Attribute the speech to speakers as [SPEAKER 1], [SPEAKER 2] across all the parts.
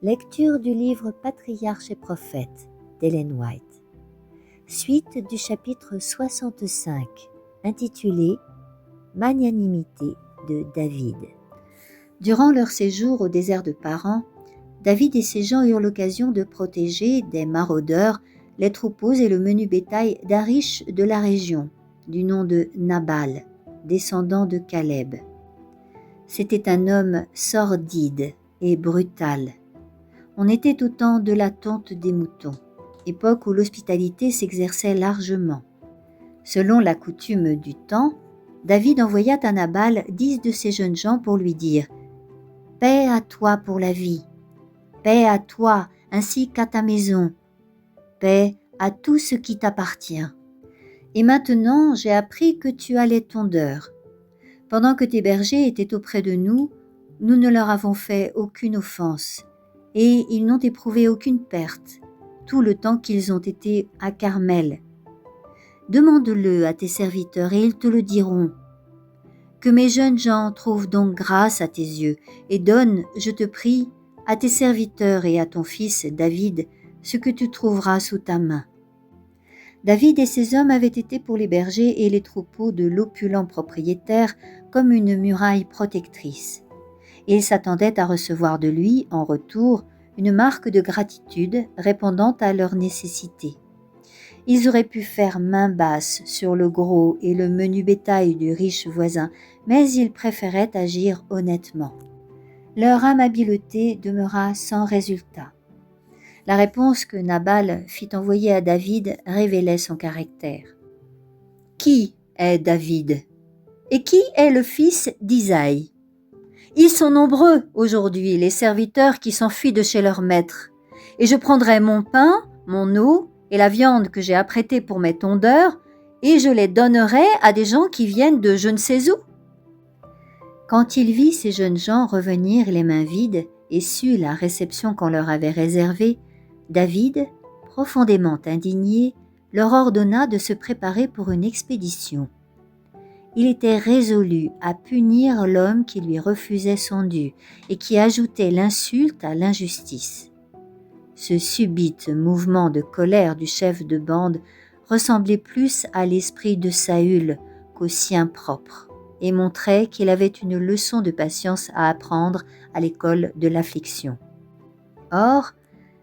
[SPEAKER 1] Lecture du livre Patriarches et prophètes d'Ellen White. Suite du chapitre 65, intitulé Magnanimité de David. Durant leur séjour au désert de Paran, David et ses gens eurent l'occasion de protéger des maraudeurs les troupeaux et le menu bétail d'un riche de la région, du nom de Nabal, descendant de Caleb. C'était un homme sordide et brutal. On était au temps de la tonte des moutons, époque où l'hospitalité s'exerçait largement. Selon la coutume du temps, David envoya à Nabal 10 de ses jeunes gens pour lui dire « Paix à toi pour la vie, paix à toi ainsi qu'à ta maison, paix à tout ce qui t'appartient. Et maintenant j'ai appris que tu as les tondeurs. Pendant que tes bergers étaient auprès de nous, nous ne leur avons fait aucune offense, et ils n'ont éprouvé aucune perte, tout le temps qu'ils ont été à Carmel. Demande-le à tes serviteurs et ils te le diront. Que mes jeunes gens trouvent donc grâce à tes yeux, et donne, je te prie, à tes serviteurs et à ton fils David ce que tu trouveras sous ta main. » David et ses hommes avaient été pour les bergers et les troupeaux de l'opulent propriétaire comme une muraille protectrice. Ils s'attendaient à recevoir de lui, en retour, une marque de gratitude répondant à leurs nécessités. Ils auraient pu faire main basse sur le gros et le menu bétail du riche voisin, mais ils préféraient agir honnêtement. Leur amabilité demeura sans résultat. La réponse que Nabal fit envoyer à David révélait son caractère. « Qui est David ? Et qui est le fils d'Isaïe ? Ils sont nombreux aujourd'hui, les serviteurs qui s'enfuient de chez leur maître. Et je prendrai mon pain, mon eau et la viande que j'ai apprêtée pour mes tondeurs, et je les donnerai à des gens qui viennent de je ne sais où. » Quand il vit ces jeunes gens revenir les mains vides et sut la réception qu'on leur avait réservée, David, profondément indigné, leur ordonna de se préparer pour une expédition. Il était résolu à punir l'homme qui lui refusait son dû et qui ajoutait l'insulte à l'injustice. Ce subit mouvement de colère du chef de bande ressemblait plus à l'esprit de Saül qu'au sien propre et montrait qu'il avait une leçon de patience à apprendre à l'école de l'affliction. Or,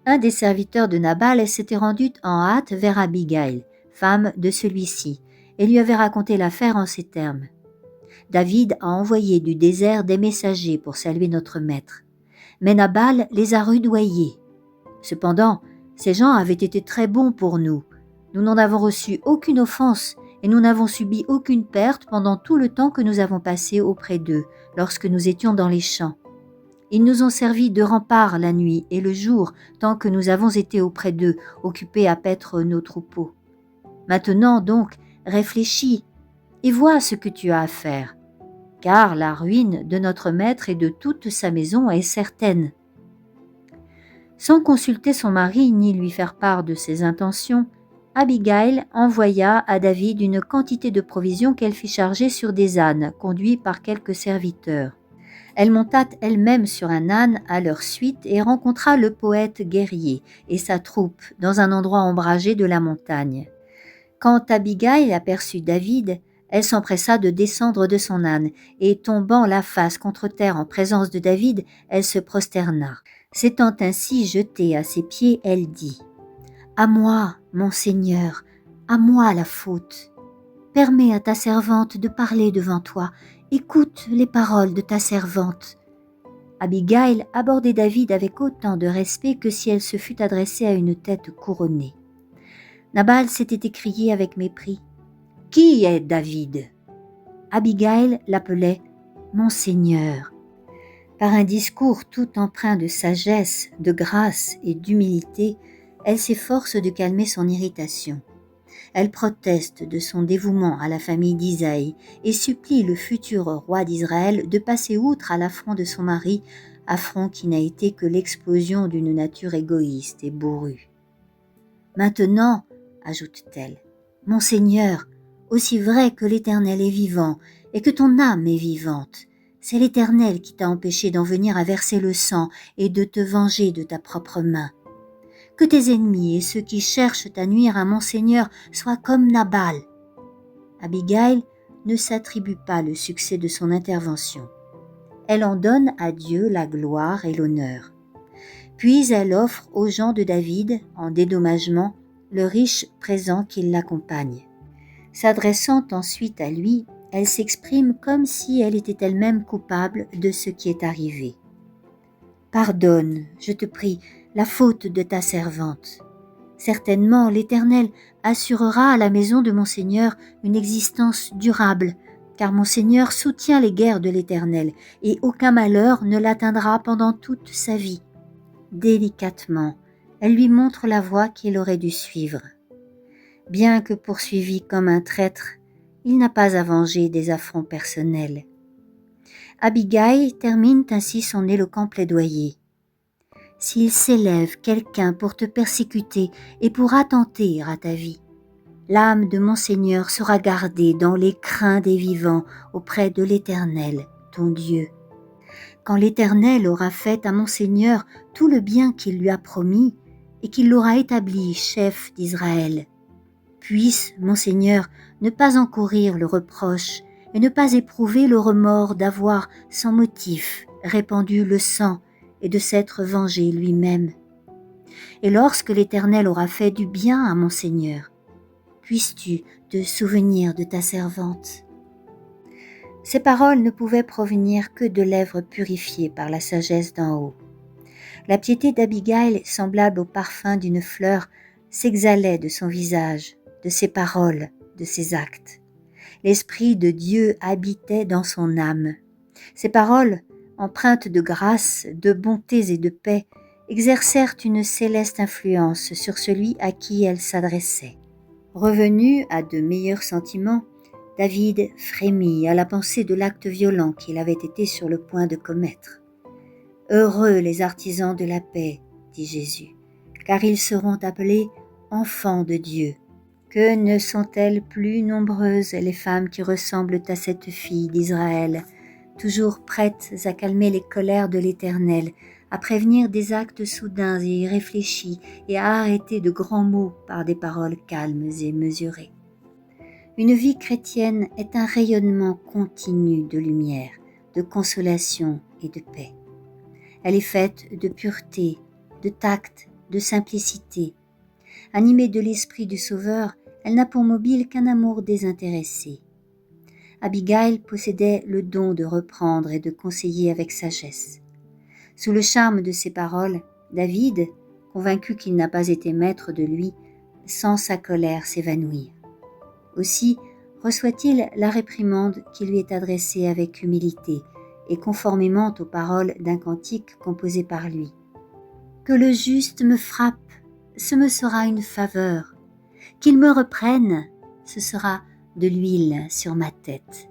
[SPEAKER 1] un des serviteurs de Nabal s'était rendu en hâte vers Abigail, femme de celui-ci, et lui avait raconté l'affaire en ces termes. David a envoyé du désert des messagers pour saluer notre maître, mais Nabal les a rudoyés. Cependant, ces gens avaient été très bons pour nous. Nous n'en avons reçu aucune offense et nous n'avons subi aucune perte pendant tout le temps que nous avons passé auprès d'eux, lorsque nous étions dans les champs. Ils nous ont servi de rempart la nuit et le jour, tant que nous avons été auprès d'eux, occupés à paître nos troupeaux. Maintenant donc, réfléchis et vois ce que tu as à faire, car la ruine de notre maître et de toute sa maison est certaine. » Sans consulter son mari ni lui faire part de ses intentions, Abigail envoya à David une quantité de provisions qu'elle fit charger sur des ânes conduits par quelques serviteurs. Elle monta elle-même sur un âne à leur suite et rencontra le poète guerrier et sa troupe dans un endroit ombragé de la montagne. Quand Abigail aperçut David, elle s'empressa de descendre de son âne et, tombant la face contre terre en présence de David, elle se prosterna. S'étant ainsi jetée à ses pieds, elle dit « À moi, mon Seigneur, à moi la faute. Permets à ta servante de parler devant toi. Écoute les paroles de ta servante. » Abigail abordait David avec autant de respect que si elle se fût adressée à une tête couronnée. Nabal s'était écrié avec mépris. « Qui est David ?» Abigail l'appelait « Mon Seigneur ». Par un discours tout empreint de sagesse, de grâce et d'humilité, elle s'efforce de calmer son irritation. Elle proteste de son dévouement à la famille d'Isaïe et supplie le futur roi d'Israël de passer outre à l'affront de son mari, affront qui n'a été que l'explosion d'une nature égoïste et bourrue. « Maintenant, ajoute-t-elle, mon Seigneur, aussi vrai que l'Éternel est vivant et que ton âme est vivante, C'est l'Éternel qui t'a empêché d'en venir à verser le sang et de te venger de ta propre main. Que tes ennemis et ceux qui cherchent à nuire à mon Seigneur soient comme Nabal. » Abigail ne s'attribue pas le succès de son intervention. Elle en donne à Dieu la gloire et l'honneur. Puis elle offre aux gens de David, en dédommagement, le riche présent qui l'accompagne. S'adressant ensuite à lui, elle s'exprime comme si elle était elle-même coupable de ce qui est arrivé. « Pardonne, je te prie, la faute de ta servante. Certainement, l'Éternel assurera à la maison de mon Seigneur une existence durable, car mon Seigneur soutient les guerres de l'Éternel, et aucun malheur ne l'atteindra pendant toute sa vie. » Délicatement, elle lui montre la voie qu'il aurait dû suivre. Bien que poursuivi comme un traître, il n'a pas à venger des affronts personnels. Abigail termine ainsi son éloquent plaidoyer. « S'il s'élève quelqu'un pour te persécuter et pour attenter à ta vie, l'âme de mon Seigneur sera gardée dans les crins des vivants auprès de l'Éternel, ton Dieu. Quand l'Éternel aura fait à mon Seigneur tout le bien qu'il lui a promis et qu'il l'aura établi chef d'Israël, puisse mon Seigneur ne pas encourir le reproche et ne pas éprouver le remords d'avoir, sans motif, répandu le sang et de s'être vengé lui-même. Et lorsque l'Éternel aura fait du bien à mon Seigneur, puisses-tu te souvenir de ta servante. » Ces paroles ne pouvaient provenir que de lèvres purifiées par la sagesse d'en haut. La piété d'Abigail, semblable au parfum d'une fleur, s'exhalait de son visage, de ses paroles, de ses actes. L'Esprit de Dieu habitait dans son âme. Ses paroles, empreintes de grâce, de bonté et de paix, exercèrent une céleste influence sur celui à qui elles s'adressaient. Revenu à de meilleurs sentiments, David frémit à la pensée de l'acte violent qu'il avait été sur le point de commettre. « Heureux les artisans de la paix, dit Jésus, car ils seront appelés enfants de Dieu. Que ne sont-elles plus nombreuses les femmes qui ressemblent à cette fille d'Israël, toujours prêtes à calmer les colères de l'Éternel, à prévenir des actes soudains et irréfléchis et à arrêter de grands mots par des paroles calmes et mesurées. » Une vie chrétienne est un rayonnement continu de lumière, de consolation et de paix. Elle est faite de pureté, de tact, de simplicité. Animée de l'esprit du Sauveur, elle n'a pour mobile qu'un amour désintéressé. Abigail possédait le don de reprendre et de conseiller avec sagesse. Sous le charme de ses paroles, David, convaincu qu'il n'a pas été maître de lui, sent sa colère s'évanouir. Aussi reçoit-il la réprimande qui lui est adressée avec humilité et conformément aux paroles d'un cantique composé par lui. « Que le juste me frappe, ce me sera une faveur. Qu'il me reprenne, ce sera de l'huile sur ma tête. »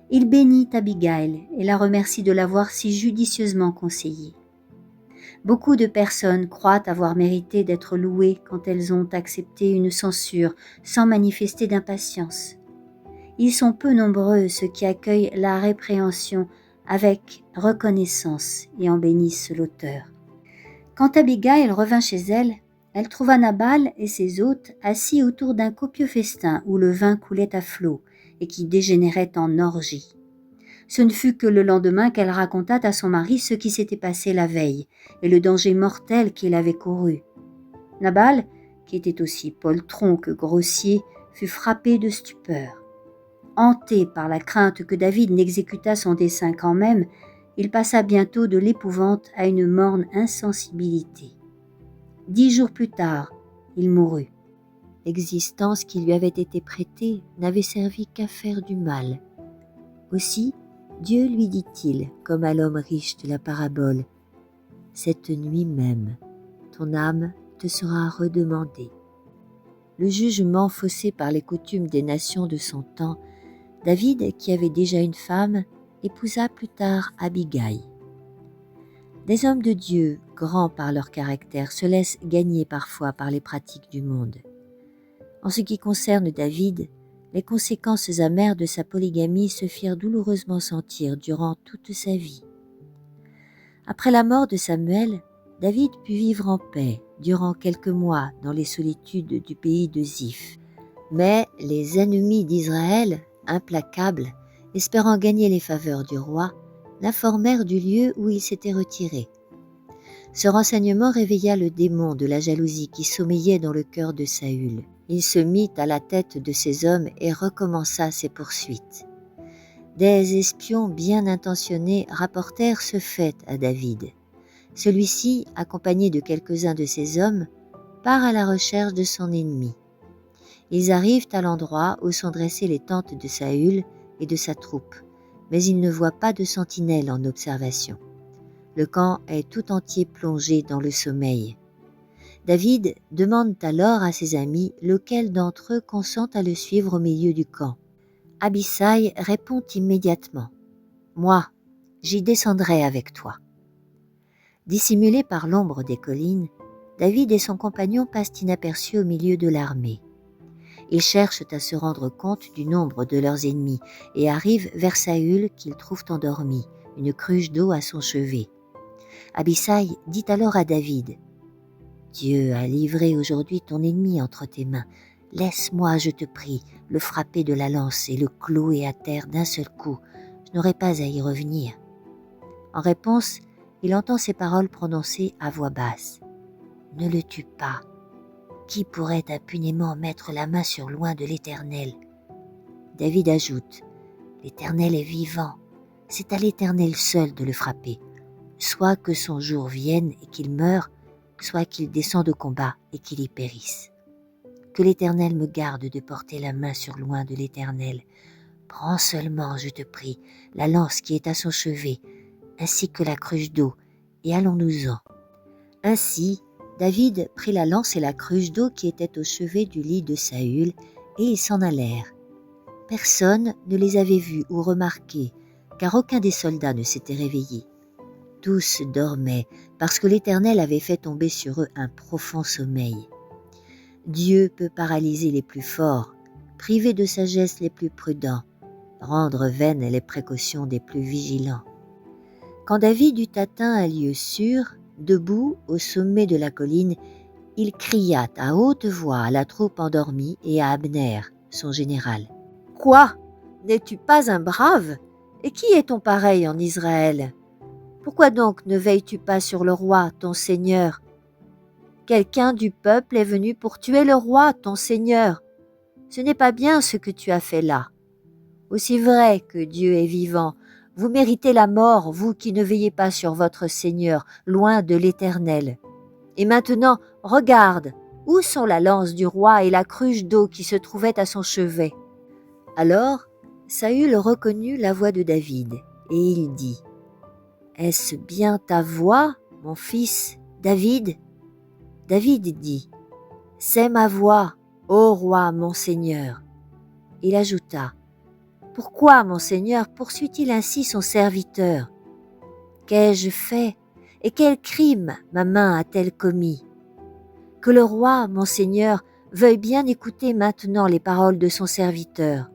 [SPEAKER 1] Il bénit Abigail et la remercie de l'avoir si judicieusement conseillée. Beaucoup de personnes croient avoir mérité d'être louées quand elles ont accepté une censure sans manifester d'impatience. Ils sont peu nombreux ceux qui accueillent la répréhension avec reconnaissance et en bénissent l'auteur. Quand Abigail revint chez elle, elle trouva Nabal et ses hôtes assis autour d'un copieux festin où le vin coulait à flots et qui dégénérait en orgie. Ce ne fut que le lendemain qu'elle raconta à son mari ce qui s'était passé la veille et le danger mortel qu'il avait couru. Nabal, qui était aussi poltron que grossier, fut frappé de stupeur. Hanté par la crainte que David n'exécutât son dessein quand même, il passa bientôt de l'épouvante à une morne insensibilité. 10 jours plus tard, il mourut. L'existence qui lui avait été prêtée n'avait servi qu'à faire du mal. Aussi, Dieu lui dit-il, comme à l'homme riche de la parabole, « Cette nuit même, ton âme te sera redemandée. » Le jugement faussé par les coutumes des nations de son temps, David, qui avait déjà une femme, épousa plus tard Abigail. Des hommes de Dieu, grands par leur caractère, se laissent gagner parfois par les pratiques du monde. En ce qui concerne David, les conséquences amères de sa polygamie se firent douloureusement sentir durant toute sa vie. Après la mort de Samuel, David put vivre en paix durant quelques mois dans les solitudes du pays de Ziph. Mais les ennemis d'Israël, implacables, espérant gagner les faveurs du roi, l'informèrent du lieu où il s'était retiré. Ce renseignement réveilla le démon de la jalousie qui sommeillait dans le cœur de Saül. Il se mit à la tête de ses hommes et recommença ses poursuites. Des espions bien intentionnés rapportèrent ce fait à David. Celui-ci, accompagné de quelques-uns de ses hommes, part à la recherche de son ennemi. Ils arrivent à l'endroit où sont dressées les tentes de Saül et de sa troupe, mais ils ne voient pas de sentinelle en observation. Le camp est tout entier plongé dans le sommeil. David demande alors à ses amis lequel d'entre eux consent à le suivre au milieu du camp. Abisai répond immédiatement « Moi, j'y descendrai avec toi ». Dissimulés par l'ombre des collines, David et son compagnon passent inaperçus au milieu de l'armée. Ils cherchent à se rendre compte du nombre de leurs ennemis et arrivent vers Saül qu'ils trouvent endormi, une cruche d'eau à son chevet. Abisai dit alors à David « Dieu a livré aujourd'hui ton ennemi entre tes mains. Laisse-moi, je te prie, le frapper de la lance et le clouer à terre d'un seul coup. Je n'aurai pas à y revenir. » En réponse, il entend ces paroles prononcées à voix basse. « Ne le tue pas. Qui pourrait impunément mettre la main sur loin de l'Éternel ?» David ajoute « L'Éternel est vivant. C'est à l'Éternel seul de le frapper. Soit que son jour vienne et qu'il meure, soit qu'il descende au combat et qu'il y périsse. Que l'Éternel me garde de porter la main sur loin de l'Éternel. Prends seulement, je te prie, la lance qui est à son chevet, ainsi que la cruche d'eau, et allons-nous-en. » Ainsi, David prit la lance et la cruche d'eau qui étaient au chevet du lit de Saül, et ils s'en allèrent. Personne ne les avait vus ou remarqués, car aucun des soldats ne s'était réveillé. Tous dormaient, parce que l'Éternel avait fait tomber sur eux un profond sommeil. Dieu peut paralyser les plus forts, priver de sagesse les plus prudents, rendre vaines les précautions des plus vigilants. Quand David eut atteint un lieu sûr, debout au sommet de la colline, il cria à haute voix à la troupe endormie et à Abner, son général. « Quoi ? N'es-tu pas un brave ? Et qui est ton pareil en Israël ? Pourquoi donc ne veilles-tu pas sur le roi, ton Seigneur ? Quelqu'un du peuple est venu pour tuer le roi, ton Seigneur. Ce n'est pas bien ce que tu as fait là. Aussi vrai que Dieu est vivant, vous méritez la mort, vous qui ne veillez pas sur votre Seigneur, loin de l'Éternel. Et maintenant, regarde, où sont la lance du roi et la cruche d'eau qui se trouvaient à son chevet ?» Alors, Saül reconnut la voix de David, et il dit « Est-ce bien ta voix, mon fils, David ?» David dit « C'est ma voix, ô roi, mon Seigneur. » Il ajouta « Pourquoi, mon Seigneur, poursuit-il ainsi son serviteur ? Qu'ai-je fait et quel crime ma main a-t-elle commis ? Que le roi, mon Seigneur, veuille bien écouter maintenant les paroles de son serviteur. »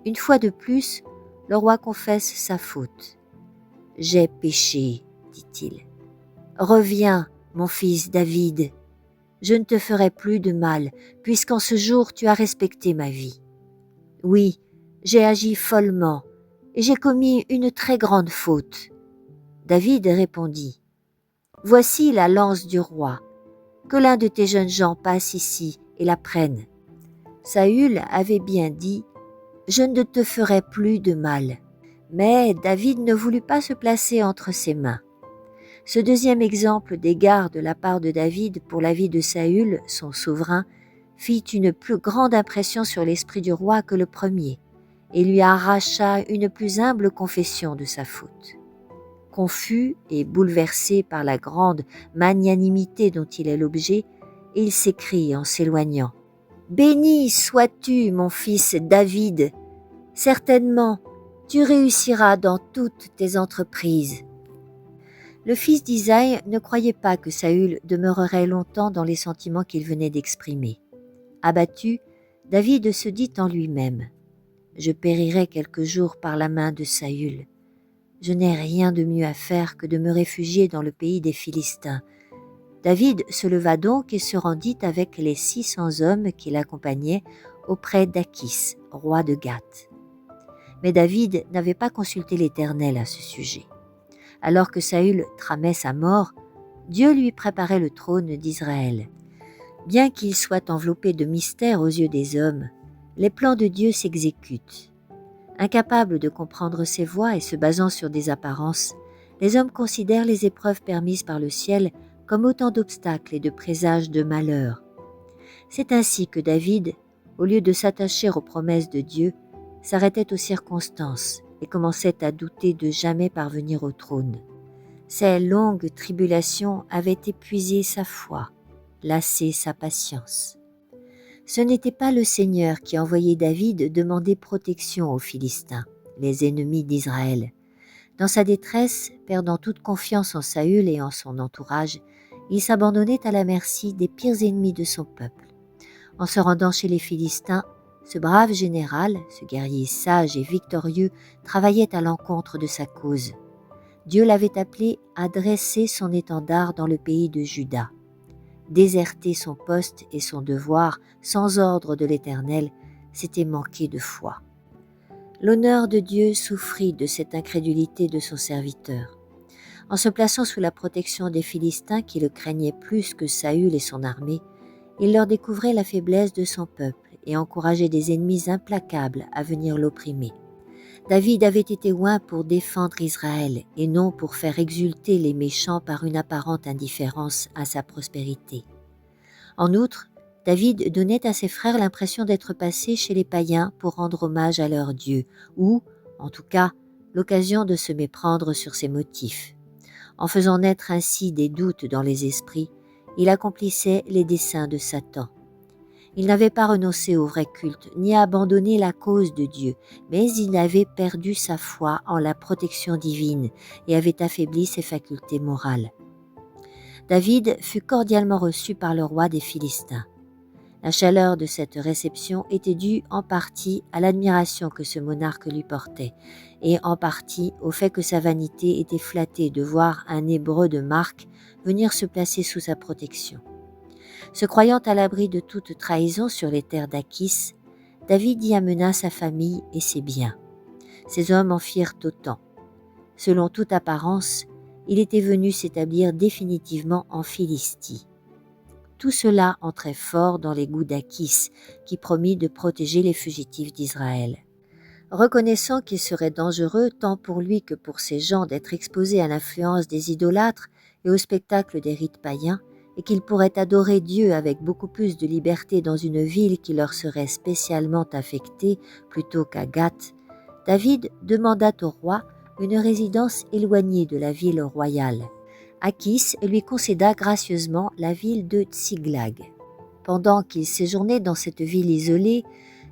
[SPEAKER 1] Une fois de plus, le roi confesse sa faute. « J'ai péché, dit-il. Reviens, mon fils David. Je ne te ferai plus de mal, puisqu'en ce jour tu as respecté ma vie. Oui, j'ai agi follement, et j'ai commis une très grande faute. » David répondit, « Voici la lance du roi. Que l'un de tes jeunes gens passe ici et la prenne. » Saül avait bien dit, « Je ne te ferai plus de mal. » Mais David ne voulut pas se placer entre ses mains. Ce deuxième exemple d'égard de la part de David pour la vie de Saül, son souverain, fit une plus grande impression sur l'esprit du roi que le premier, et lui arracha une plus humble confession de sa faute. Confus et bouleversé par la grande magnanimité dont il est l'objet, il s'écrie en s'éloignant « Béni sois-tu, mon fils David! Certainement, tu réussiras dans toutes tes entreprises. » Le fils d'Isaïe ne croyait pas que Saül demeurerait longtemps dans les sentiments qu'il venait d'exprimer. Abattu, David se dit en lui-même: « Je périrai quelques jours par la main de Saül. Je n'ai rien de mieux à faire que de me réfugier dans le pays des Philistins. » David se leva donc et se rendit avec les 600 hommes qui l'accompagnaient auprès d'Achis, roi de Gath. Mais David n'avait pas consulté l'Éternel à ce sujet. Alors que Saül tramait sa mort, Dieu lui préparait le trône d'Israël. Bien qu'il soit enveloppé de mystère aux yeux des hommes, les plans de Dieu s'exécutent. Incapables de comprendre ses voies et se basant sur des apparences, les hommes considèrent les épreuves permises par le ciel comme autant d'obstacles et de présages de malheur. C'est ainsi que David, au lieu de s'attacher aux promesses de Dieu, s'arrêtait aux circonstances et commençait à douter de jamais parvenir au trône. Ces longues tribulations avaient épuisé sa foi, lassé sa patience. Ce n'était pas le Seigneur qui envoyait David demander protection aux Philistins, les ennemis d'Israël. Dans sa détresse, perdant toute confiance en Saül et en son entourage, il s'abandonnait à la merci des pires ennemis de son peuple. En se rendant chez les Philistins, ce brave général, ce guerrier sage et victorieux, travaillait à l'encontre de sa cause. Dieu l'avait appelé à dresser son étendard dans le pays de Juda. Déserter son poste et son devoir sans ordre de l'Éternel, c'était manquer de foi. L'honneur de Dieu souffrit de cette incrédulité de son serviteur. En se plaçant sous la protection des Philistins qui le craignaient plus que Saül et son armée, il leur découvrait la faiblesse de son peuple et encourageait des ennemis implacables à venir l'opprimer. David avait été oint pour défendre Israël et non pour faire exulter les méchants par une apparente indifférence à sa prospérité. En outre, David donnait à ses frères l'impression d'être passé chez les païens pour rendre hommage à leur Dieu, ou, en tout cas, l'occasion de se méprendre sur ses motifs. En faisant naître ainsi des doutes dans les esprits, il accomplissait les desseins de Satan. Il n'avait pas renoncé au vrai culte, ni abandonné la cause de Dieu, mais il avait perdu sa foi en la protection divine et avait affaibli ses facultés morales. David fut cordialement reçu par le roi des Philistins. La chaleur de cette réception était due en partie à l'admiration que ce monarque lui portait, et en partie au fait que sa vanité était flattée de voir un Hébreu de marque venir se placer sous sa protection. Se croyant à l'abri de toute trahison sur les terres d'Achis, David y amena sa famille et ses biens. Ses hommes en firent autant. Selon toute apparence, il était venu s'établir définitivement en Philistie. Tout cela entrait fort dans les goûts d'Achis, qui promit de protéger les fugitifs d'Israël. Reconnaissant qu'il serait dangereux tant pour lui que pour ses gens d'être exposés à l'influence des idolâtres et au spectacle des rites païens, et qu'ils pourraient adorer Dieu avec beaucoup plus de liberté dans une ville qui leur serait spécialement affectée plutôt qu'à Gath, David demanda au roi une résidence éloignée de la ville royale. Achis lui concéda gracieusement la ville de Tsiglag. Pendant qu'il séjournait dans cette ville isolée,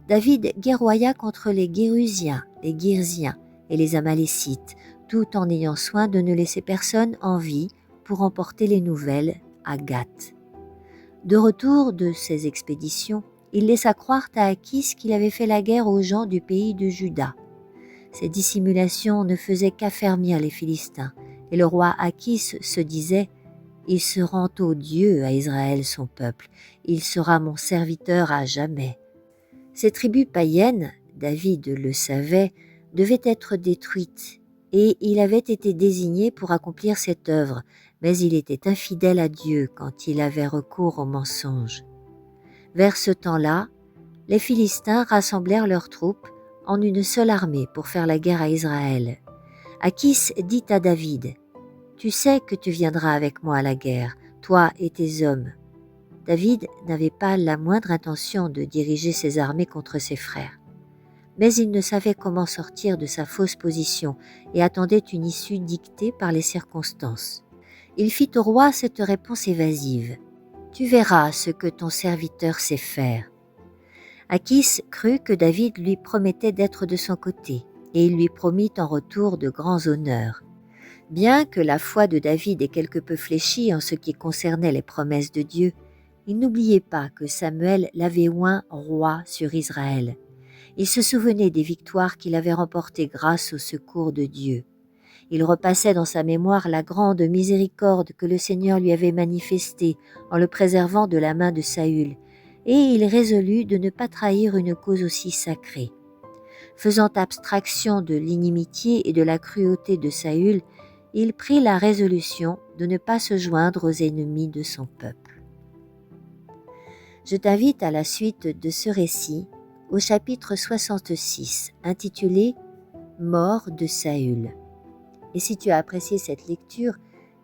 [SPEAKER 1] David guerroya contre les Gérusiens, les Girziens et les Amalécites, tout en ayant soin de ne laisser personne en vie pour emporter les nouvelles à Gath. De retour de ces expéditions, il laissa croire à Achis qu'il avait fait la guerre aux gens du pays de Juda. Ces dissimulations ne faisaient qu'affermir les Philistins, et le roi Achis se disait « Il se rend au Dieu à Israël son peuple, il sera mon serviteur à jamais ». Ces tribus païennes, David le savait, devaient être détruites, et il avait été désigné pour accomplir cette œuvre, mais il était infidèle à Dieu quand il avait recours au mensonge. Vers ce temps-là, les Philistins rassemblèrent leurs troupes en une seule armée pour faire la guerre à Israël. Achis dit à David « Tu sais que tu viendras avec moi à la guerre, toi et tes hommes. » David n'avait pas la moindre intention de diriger ses armées contre ses frères. Mais il ne savait comment sortir de sa fausse position et attendait une issue dictée par les circonstances. Il fit au roi cette réponse évasive. « Tu verras ce que ton serviteur sait faire. » Achis crut que David lui promettait d'être de son côté, et il lui promit en retour de grands honneurs. Bien que la foi de David ait quelque peu fléchi en ce qui concernait les promesses de Dieu, Il n'oubliait pas que Samuel l'avait oint roi sur Israël. Il se souvenait des victoires qu'il avait remportées grâce au secours de Dieu. Il repassait dans sa mémoire la grande miséricorde que le Seigneur lui avait manifestée en le préservant de la main de Saül, et il résolut de ne pas trahir une cause aussi sacrée. Faisant abstraction de l'inimitié et de la cruauté de Saül, il prit la résolution de ne pas se joindre aux ennemis de son peuple. Je t'invite à la suite de ce récit au chapitre 66, intitulé « Mort de Saül ». Et si tu as apprécié cette lecture,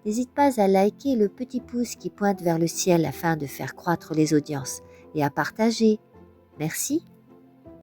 [SPEAKER 1] n'hésite pas à liker le petit pouce qui pointe vers le ciel afin de faire croître les audiences et à partager. Merci.